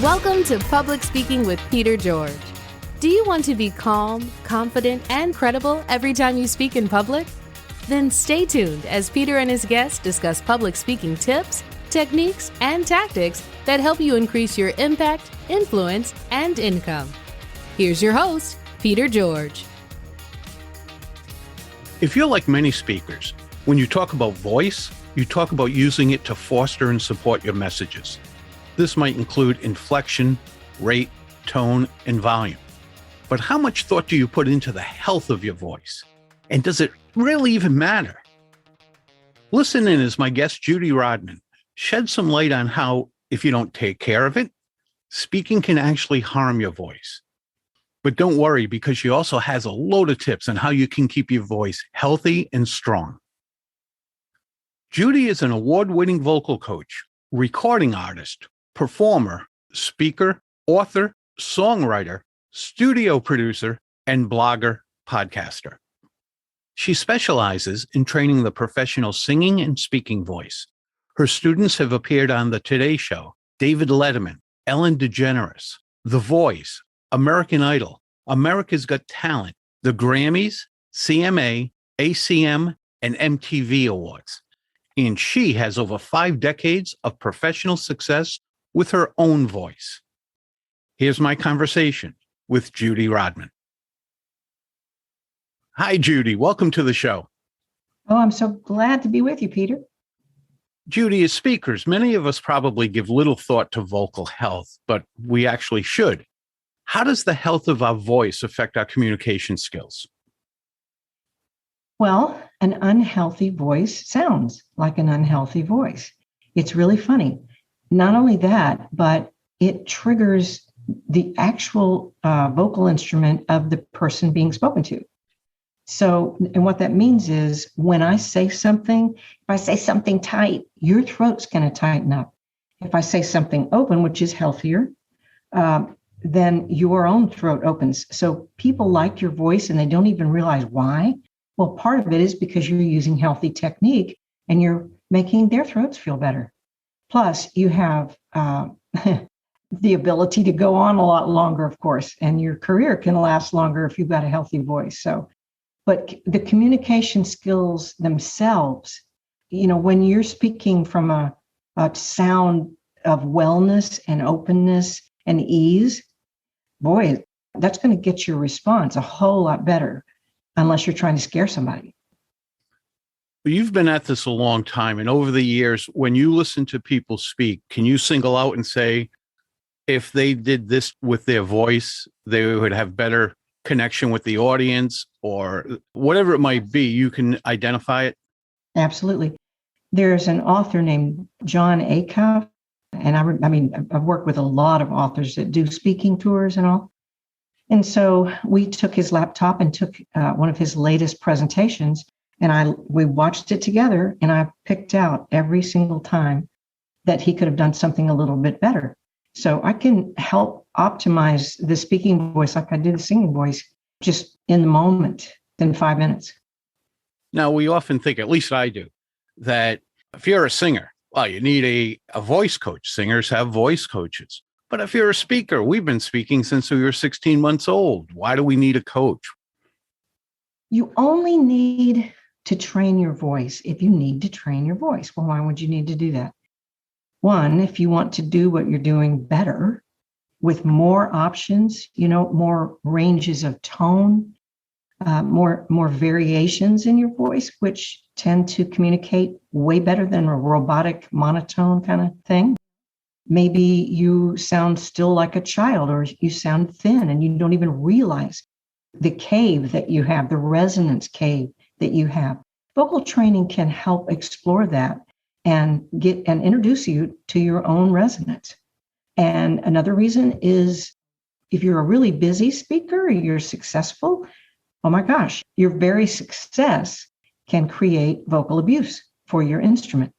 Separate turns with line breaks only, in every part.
Welcome to Public Speaking with Peter George. Do you want to be calm, confident, and credible every time you speak in public? Then stay tuned as Peter and his guests discuss public speaking tips, techniques, and tactics that help you increase your impact, influence, and income. Here's your host, Peter George.
If you're like many speakers, when you talk about voice, you talk about using it to foster and support your messages. This might include inflection, rate, tone, and volume. But how much thought do you put into the health of your voice? And does it really even matter? Listen in as my guest, Judy Rodman, sheds some light on how, if you don't take care of it, speaking can actually harm your voice. But don't worry, because she also has a load of tips on how you can keep your voice healthy and strong. Judy is an award-winning vocal coach, recording artist, performer, speaker, author, songwriter, studio producer, and blogger, podcaster. She specializes in training the professional singing and speaking voice. Her students have appeared on The Today Show, David Letterman, Ellen DeGeneres, The Voice, American Idol, America's Got Talent, the Grammys, CMA, ACM, and MTV Awards. And she has over 5 decades of professional success with her own voice. Here's my conversation with Judy Rodman. Hi, Judy. Welcome to the show.
Oh, I'm so glad to be with you, Peter.
Judy, as speakers, many of us probably give little thought to vocal health, but we actually should. How does the health of our voice affect our communication skills?
Well, an unhealthy voice sounds like an unhealthy voice. It's really funny. Not only that, but it triggers the actual vocal instrument of the person being spoken to. So, and what that means is when I say something, if I say something tight, your throat's going to tighten up. If I say something open, which is healthier, then your own throat opens. So people like your voice and they don't even realize why. Well, part of it is because you're using healthy technique and you're making their throats feel better. Plus, you have the ability to go on a lot longer, of course, and your career can last longer if you've got a healthy voice. So, but the communication skills themselves, you know, when you're speaking from a sound of wellness and openness and ease, boy, that's going to get your response a whole lot better, unless you're trying to scare somebody.
You've been at this a long time, and over the years, when you listen to people speak, can you single out and say, if they did this with their voice, they would have better connection with the audience, or whatever it might be, you can identify it?
Absolutely. There's an author named John Acuff, and I've worked with a lot of authors that do speaking tours and all. And so we took his laptop and took one of his latest presentations, and we watched it together, and I picked out every single time that he could have done something a little bit better. So I can help optimize the speaking voice like I do the singing voice just in the moment, in 5 minutes.
Now, we often think, at least I do, that if you're a singer, well, you need a voice coach. Singers have voice coaches. But if you're a speaker, we've been speaking since we were 16 months old. Why do we need a coach?
You only need to train your voice if you need to train your voice. Well, why would you need to do that? One, if you want to do what you're doing better with more options, you know, more ranges of tone, more variations in your voice, which tend to communicate way better than a robotic monotone kind of thing. Maybe you sound still like a child, or you sound thin and you don't even realize the cave that you have, the resonance cave that you have. Vocal training can help explore that and introduce you to your own resonance. And another reason is if you're a really busy speaker, you're successful, oh my gosh, your very success can create vocal abuse for your instrument.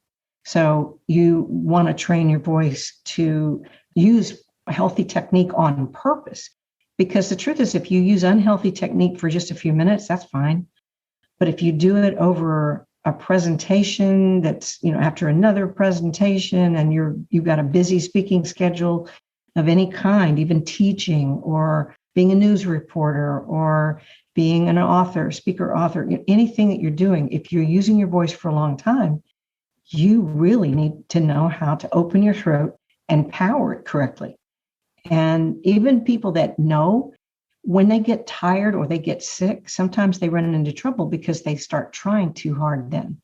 So you want to train your voice to use a healthy technique on purpose, because the truth is, if you use unhealthy technique for just a few minutes, that's fine. But if you do it over a presentation that's, after another presentation, and you've got a busy speaking schedule, of any kind, even teaching or being a news reporter or being an author, speaker, author, anything that you're doing, if you're using your voice for a long time, you really need to know how to open your throat and power it correctly. And even people that know, when they get tired or they get sick, sometimes they run into trouble because they start trying too hard then.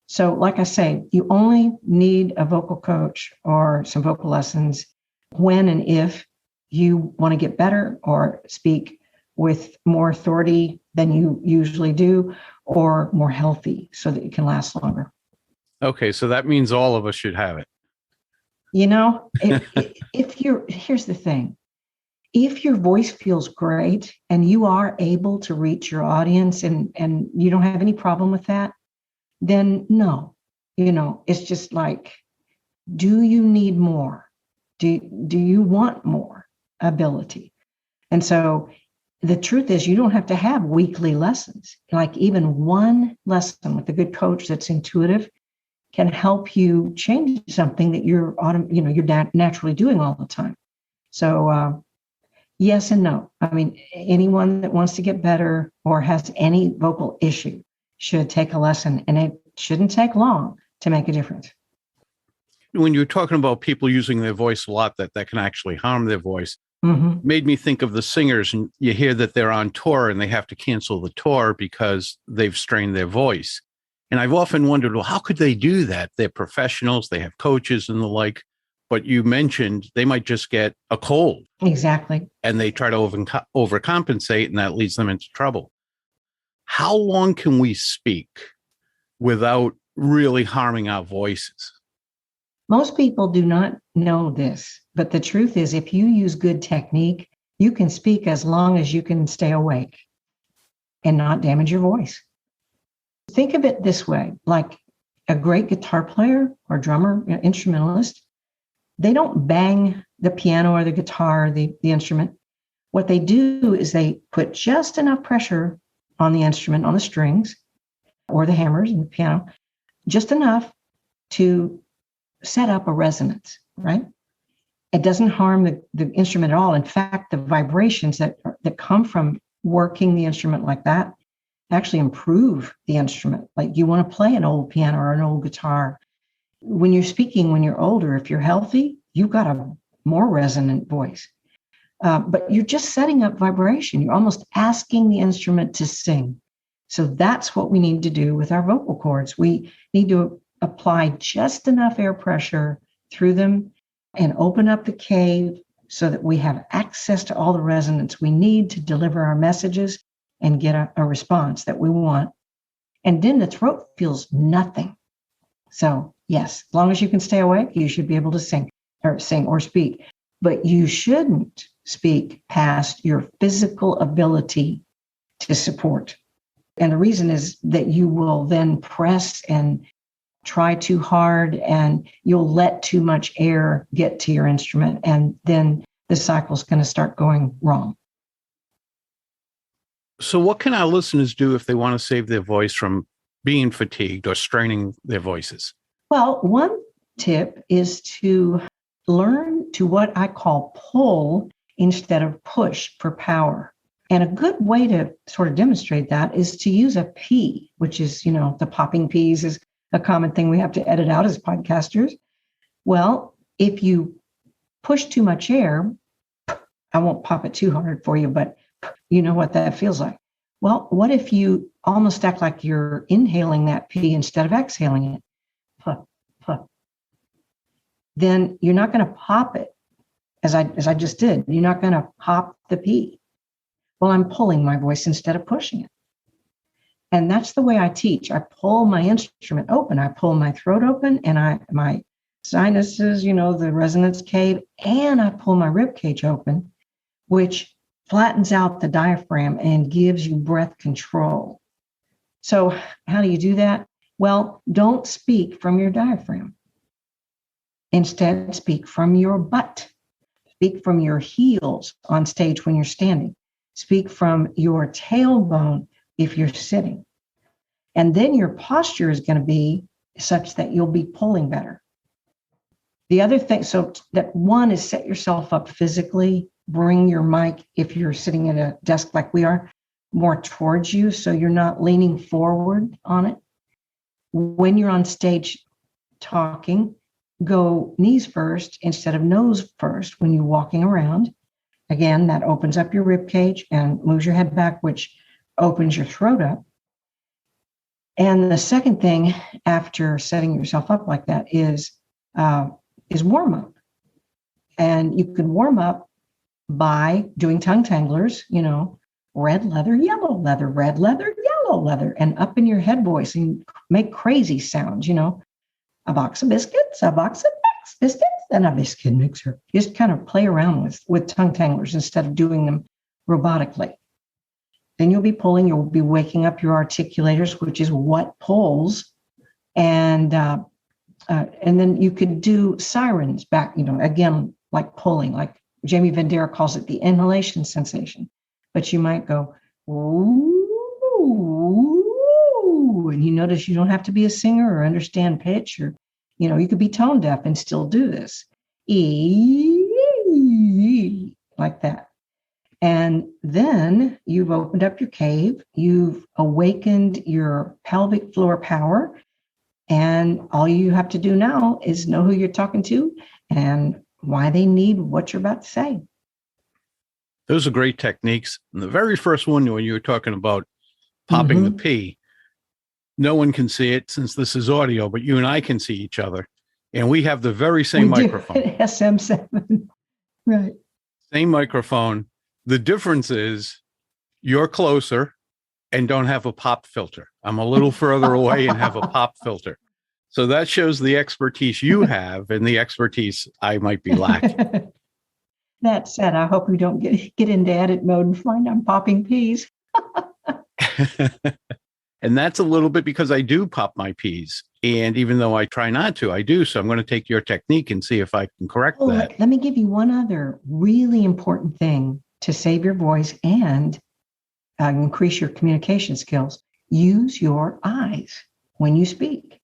So like I say, you only need a vocal coach or some vocal lessons when and if you want to get better or speak with more authority than you usually do, or more healthy so that you can last longer.
Okay, so that means all of us should have it.
Here's the thing. If your voice feels great and you are able to reach your audience and you don't have any problem with that, then no, it's just like, do you need more? Do you want more ability? And so the truth is, you don't have to have weekly lessons. Like even one lesson with a good coach that's intuitive can help you change something that you're naturally doing all the time. So yes and no. I mean, anyone that wants to get better or has any vocal issue should take a lesson, and it shouldn't take long to make a difference.
When you're talking about people using their voice a lot, that can actually harm their voice, made me think of the singers, and you hear that they're on tour and they have to cancel the tour because they've strained their voice. And I've often wondered, well, how could they do that? They're professionals, they have coaches and the like, but you mentioned they might just get a cold.
Exactly.
And they try to overcompensate, and that leads them into trouble. How long can we speak without really harming our voices?
Most people do not know this, but the truth is, if you use good technique, you can speak as long as you can stay awake and not damage your voice. Think of it this way, like a great guitar player or drummer, instrumentalist, they don't bang the piano or the guitar, the instrument. What they do is they put just enough pressure on the instrument, on the strings or the hammers in the piano, just enough to set up a resonance, right? It doesn't harm the instrument at all. In fact, the vibrations that come from working the instrument like that actually improve the instrument. Like you want to play an old piano or an old guitar. When you're speaking, when you're older, if you're healthy, you've got a more resonant voice. But you're just setting up vibration. You're almost asking the instrument to sing. So that's what we need to do with our vocal cords. We need to apply just enough air pressure through them and open up the cave so that we have access to all the resonance we need to deliver our messages and get a response that we want. And then the throat feels nothing. So yes, as long as you can stay awake, you should be able to sing or speak. But you shouldn't speak past your physical ability to support. And the reason is that you will then press and try too hard, and you'll let too much air get to your instrument, and then the cycle's going to start going wrong.
So what can our listeners do if they want to save their voice from being fatigued or straining their voices?
Well, one tip is to learn to what I call pull instead of push for power. And a good way to sort of demonstrate that is to use a P, which is, the popping Ps is a common thing we have to edit out as podcasters. Well, if you push too much air, I won't pop it too hard for you, but you know what that feels like. Well, what if you almost act like you're inhaling that P instead of exhaling it? Puff, puff. Then you're not going to pop it as I just did. You're not going to pop the P. Well, I'm pulling my voice instead of pushing it. And that's the way I teach. I pull my instrument open. I pull my throat open, and my sinuses, the resonance cave, and I pull my rib cage open, which flattens out the diaphragm and gives you breath control. So how do you do that? Well, don't speak from your diaphragm. Instead, speak from your butt. Speak from your heels on stage when you're standing. Speak from your tailbone if you're sitting. And then your posture is going to be such that you'll be pulling better. The other thing, so that one is set yourself up physically, bring your mic, if you're sitting at a desk like we are, more towards you so you're not leaning forward on it. When you're on stage talking, go knees first instead of nose first when you're walking around. Again, that opens up your rib cage and moves your head back, which opens your throat up. And the second thing after setting yourself up like that is warm up. And you can warm up by doing tongue tanglers, red leather, yellow leather, red leather, yellow leather, and up in your head voice and make crazy sounds, a box of biscuits, a box of biscuits, and a biscuit mixer. Just kind of play around with tongue tanglers instead of doing them robotically. Then you'll be waking up your articulators, which is what pulls. And then you could do sirens back, again, like pulling, like Jamie Vendera calls it the inhalation sensation. But you might go, ooh, and you notice you don't have to be a singer or understand pitch, or, you could be tone deaf and still do this. Like that. And then you've opened up your cave, you've awakened your pelvic floor power, and all you have to do now is know who you're talking to and why they need what you're about to say.
Those are great techniques. And the very first one, when you were talking about popping the P, no one can see it since this is audio, but you and I can see each other. And we have the very same microphone.
SM7. Right.
Same microphone. The difference is you're closer and don't have a pop filter. I'm a little further away and have a pop filter. So that shows the expertise you have and the expertise I might be lacking.
That said, I hope we don't get into edit mode and find I'm popping peas.
And that's a little bit because I do pop my peas. And even though I try not to, I do. So I'm going to take your technique and see if I can correct that.
Let me give you one other really important thing to save your voice and increase your communication skills. Use your eyes when you speak.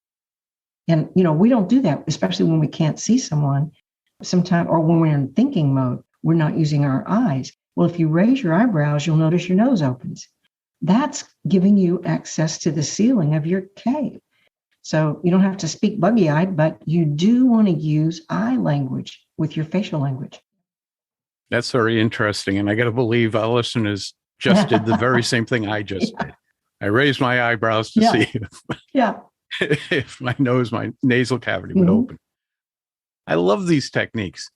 And, we don't do that, especially when we can't see someone sometimes, or when we're in thinking mode, we're not using our eyes. Well, if you raise your eyebrows, you'll notice your nose opens. That's giving you access to the ceiling of your cave. So you don't have to speak buggy-eyed, but you do want to use eye language with your facial language.
That's very interesting. And I got to believe our listeners just did the very same thing I just did. I raised my eyebrows to see if my nasal cavity would open. I love these techniques.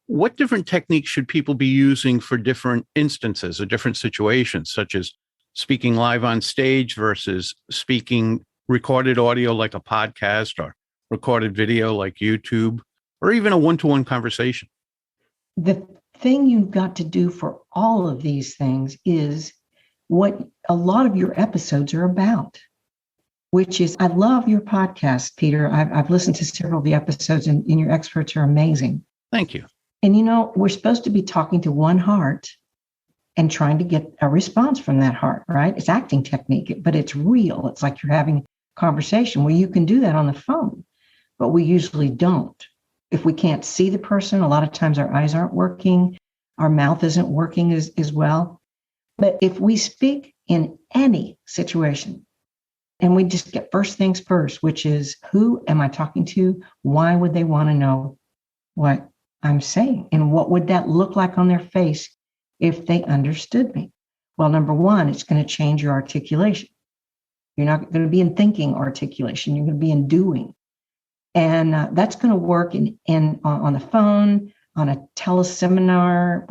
What different techniques should people be using for different instances or different situations, such as speaking live on stage versus speaking recorded audio like a podcast or recorded video like YouTube, or even a one-to-one conversation?
The thing you've got to do for all of these things is what a lot of your episodes are about, which is, I love your podcast, Peter. I've listened to several of the episodes and your experts are amazing.
Thank you.
And, we're supposed to be talking to one heart and trying to get a response from that heart, right? It's acting technique, but it's real. It's like you're having a conversation. Well, you can do that on the phone, but we usually don't. If we can't see the person, a lot of times our eyes aren't working, our mouth isn't working as well. But if we speak in any situation, and we just get first things first, which is, who am I talking to? Why would they want to know what I'm saying? And what would that look like on their face if they understood me? Well, number one, it's going to change your articulation. You're not going to be in thinking articulation. You're going to be in doing. And that's going to work on the phone, on a teleseminar,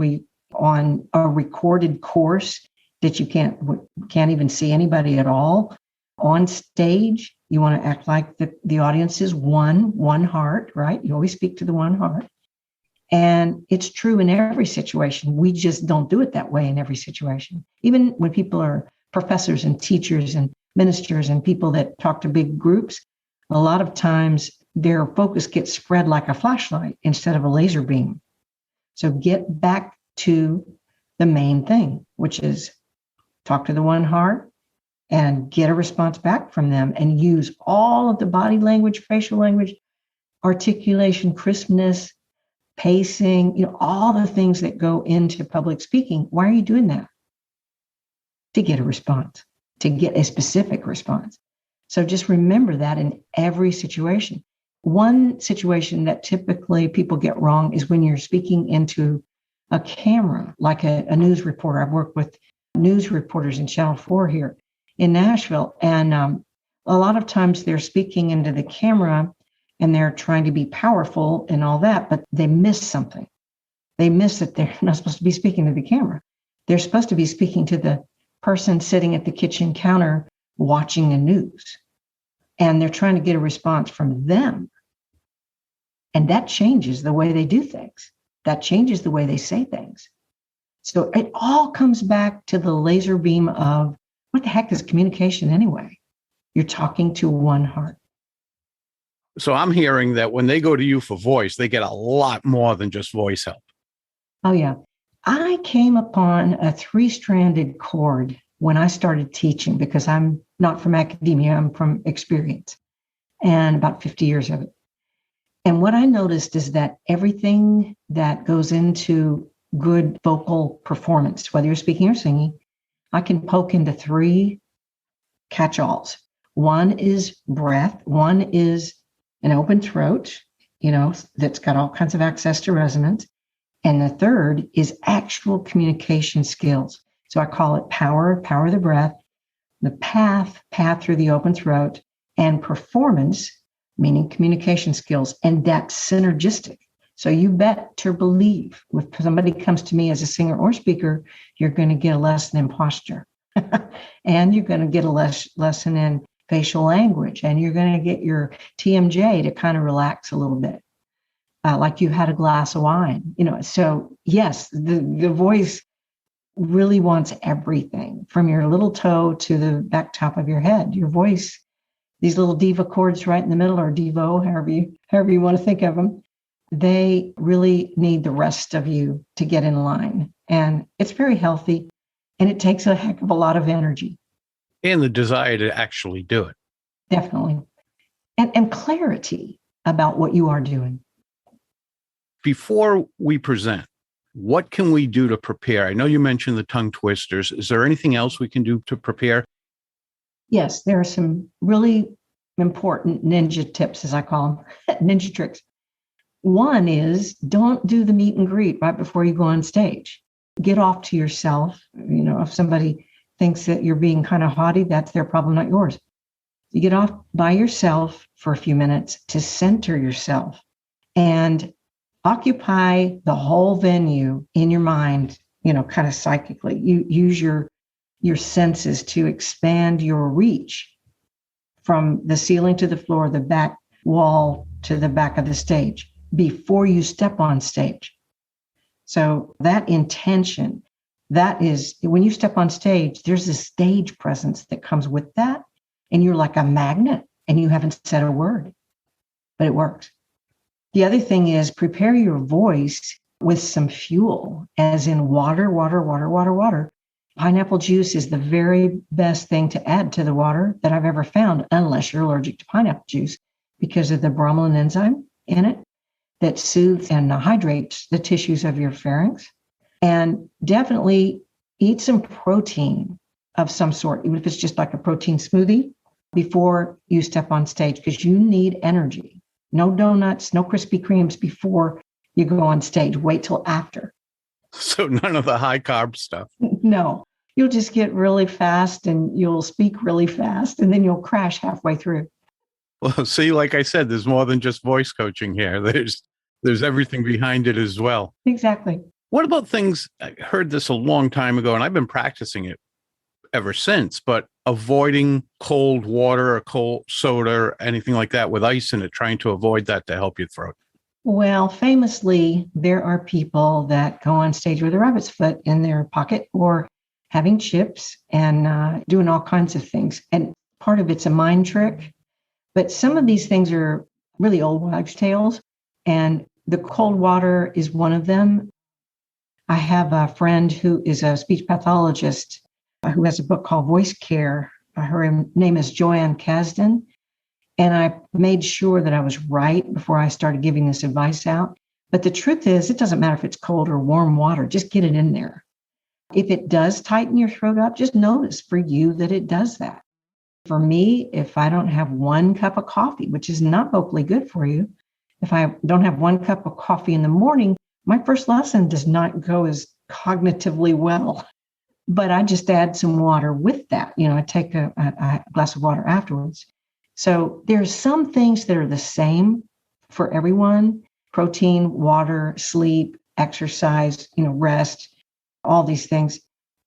on a recorded course that you can't even see anybody at all. On stage, you want to act like the audience is one heart, right? You always speak to the one heart. And it's true in every situation. We just don't do it that way in every situation. Even when people are professors and teachers and ministers and people that talk to big groups, a lot of times their focus gets spread like a flashlight instead of a laser beam. So get back to the main thing, which is talk to the one heart and get a response back from them and use all of the body language, facial language, articulation, crispness, pacing, all the things that go into public speaking. Why are you doing that? To get a response, to get a specific response. So just remember that in every situation. One situation that typically people get wrong is when you're speaking into a camera, like a news reporter. I've worked with news reporters in Channel 4 here in Nashville. And a lot of times they're speaking into the camera and they're trying to be powerful and all that, but they miss something. They miss that they're not supposed to be speaking to the camera. They're supposed to be speaking to the person sitting at the kitchen counter watching the news. And they're trying to get a response from them. And that changes the way they do things. That changes the way they say things. So it all comes back to the laser beam of what the heck is communication anyway? You're talking to one heart.
So I'm hearing that when they go to you for voice, they get a lot more than just voice help.
Oh, yeah. I came upon a 3-stranded cord when I started teaching because I'm not from academia, I'm from experience and about 50 years of it. And what I noticed is that everything that goes into good vocal performance, whether you're speaking or singing, I can poke into 3 catch-alls. One is breath. One is an open throat, that's got all kinds of access to resonance. And the third is actual communication skills. So I call it power of the breath, the path through the open throat, and performance, meaning communication skills. And that's synergistic. So you better believe if somebody comes to me as a singer or speaker, you're going to get a lesson in posture. And you're going to get a lesson in facial language. And you're going to get your TMJ to kind of relax a little bit. Like you had a glass of wine, So yes, the voice really wants everything from your little toe to the back top of your head. Your voice, these little diva chords right in the middle, or devo, however you want to think of them, they really need the rest of you to get in line. And it's very healthy, and it takes a heck of a lot of energy.
And the desire to actually do it.
Definitely. And clarity about what you are doing.
Before we present, what can we do to prepare? I know you mentioned the tongue twisters. Is there anything else we can do to prepare?
Yes, there are some really important ninja tips, as I call them, ninja tricks. One is don't do the meet and greet right before you go on stage. Get off to yourself. If somebody thinks that you're being kind of haughty, that's their problem, not yours. You get off by yourself for a few minutes to center yourself and occupy the whole venue in your mind, kind of psychically. You use your senses to expand your reach from the ceiling to the floor, the back wall to the back of the stage before you step on stage. So that intention, that is, when you step on stage, there's a stage presence that comes with that. And you're like a magnet and you haven't said a word, but it works. The other thing is prepare your voice with some fuel, as in water. Pineapple juice is the very best thing to add to the water that I've ever found, unless you're allergic to pineapple juice, because of the bromelain enzyme in it that soothes and hydrates the tissues of your pharynx. And definitely eat some protein of some sort, even if it's just like a protein smoothie, before you step on stage, because you need energy. No donuts, no Krispy Kremes before you go on stage. Wait till after.
So none of the high carb stuff.
No, you'll just get really fast and you'll speak really fast and then you'll crash halfway through.
Well, see, like I said, there's more than just voice coaching here. There's everything behind it as well.
Exactly.
What about things, I heard this a long time ago, and I've been practicing it ever since, but avoiding cold water or cold soda or anything like that with ice in it, trying to avoid that to help your throat.
Well, famously, there are people that go on stage with a rabbit's foot in their pocket or having chips and doing all kinds of things. And part of it's a mind trick. But some of these things are really old wives' tales. And the cold water is one of them. I have a friend who is a speech pathologist who has a book called Voice Care. Her name is Joanne Kasdan. And I made sure that I was right before I started giving this advice out. But the truth is, it doesn't matter if it's cold or warm water, just get it in there. If it does tighten your throat up, just notice for you that it does that. For me, if I don't have 1 cup of coffee, which is not vocally good for you, if I don't have 1 cup of coffee in the morning, my first lesson does not go as cognitively well. But I just add some water with that. I take a glass of water afterwards. So there's some things that are the same for everyone: protein, water, sleep, exercise, rest, all these things.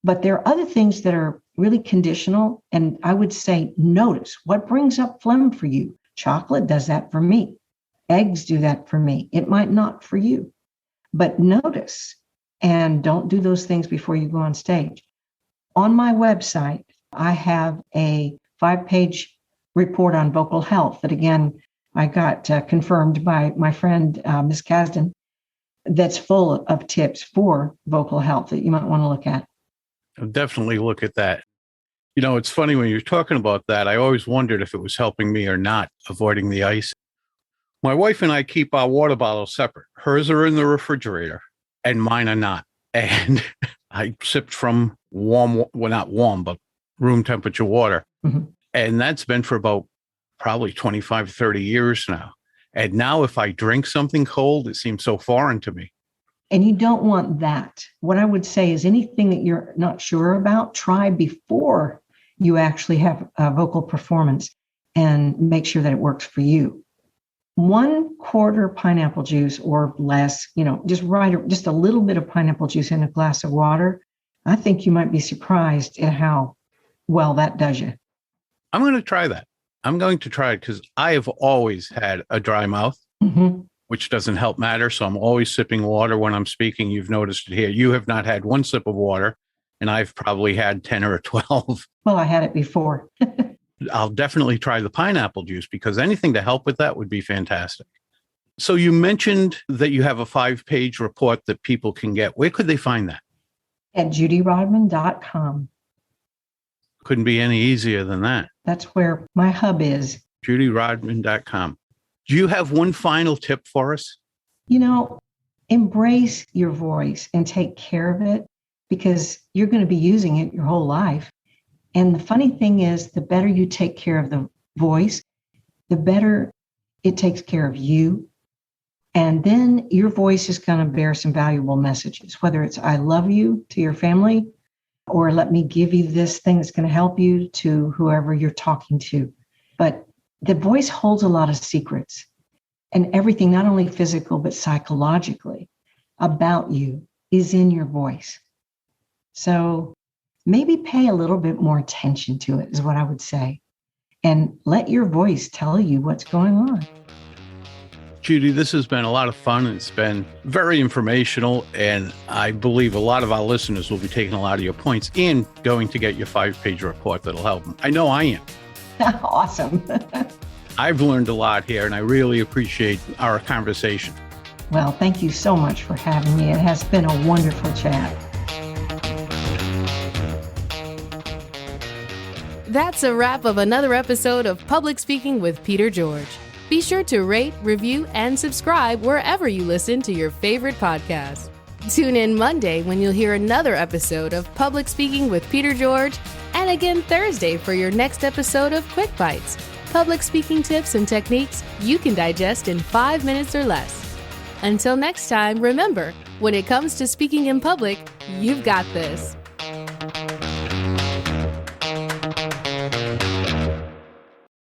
But there are other things that are really conditional. And I would say, notice what brings up phlegm for you. Chocolate does that for me. Eggs do that for me. It might not for you, but notice and don't do those things before you go on stage. On my website, I have a 5-page report on vocal health that, again, I got confirmed by my friend, Ms. Kasdan, that's full of tips for vocal health that you might want to look at.
I'll definitely look at that. It's funny when you're talking about that, I always wondered if it was helping me or not, avoiding the ice. My wife and I keep our water bottles separate. Hers are in the refrigerator and mine are not. And I sipped from not warm, but room temperature water.
Mm-hmm.
And that's been for about probably 25, 30 years now. And now if I drink something cold, it seems so foreign to me.
And you don't want that. What I would say is anything that you're not sure about, try before you actually have a vocal performance and make sure that it works for you. 1/4 pineapple juice or less, just a little bit of pineapple juice in a glass of water. I think you might be surprised at how well that does you.
I'm going to try that. I'm going to try it because I have always had a dry mouth,
Mm-hmm.
which doesn't help matter. So I'm always sipping water when I'm speaking. You've noticed it here. You have not had 1 sip of water, and I've probably had 10 or 12.
Well, I had it before.
I'll definitely try the pineapple juice because anything to help with that would be fantastic. So you mentioned that you have a 5-page report that people can get. Where could they find that?
At judyrodman.com.
Couldn't be any easier than that.
That's where my hub is.
judyrodman.com. Do you have one final tip for us?
Embrace your voice and take care of it because you're going to be using it your whole life. And the funny thing is, the better you take care of the voice, the better it takes care of you. And then your voice is going to bear some valuable messages, whether it's I love you to your family or let me give you this thing that's going to help you to whoever you're talking to. But the voice holds a lot of secrets and everything, not only physical, but psychologically about you is in your voice. So maybe pay a little bit more attention to it is what I would say. And let your voice tell you what's going on.
Judy, this has been a lot of fun. It's been very informational, and I believe a lot of our listeners will be taking a lot of your points and going to get your 5-page report that'll help them. I know I am.
Awesome.
I've learned a lot here, and I really appreciate our conversation.
Well, thank you so much for having me. It has been a wonderful chat.
That's a wrap of another episode of Public Speaking with Peter George. Be sure to rate, review, and subscribe wherever you listen to your favorite podcast. Tune in Monday when you'll hear another episode of Public Speaking with Peter George, and again Thursday for your next episode of Quick Bites, public speaking tips and techniques you can digest in 5 minutes or less. Until next time, remember, when it comes to speaking in public, you've got this.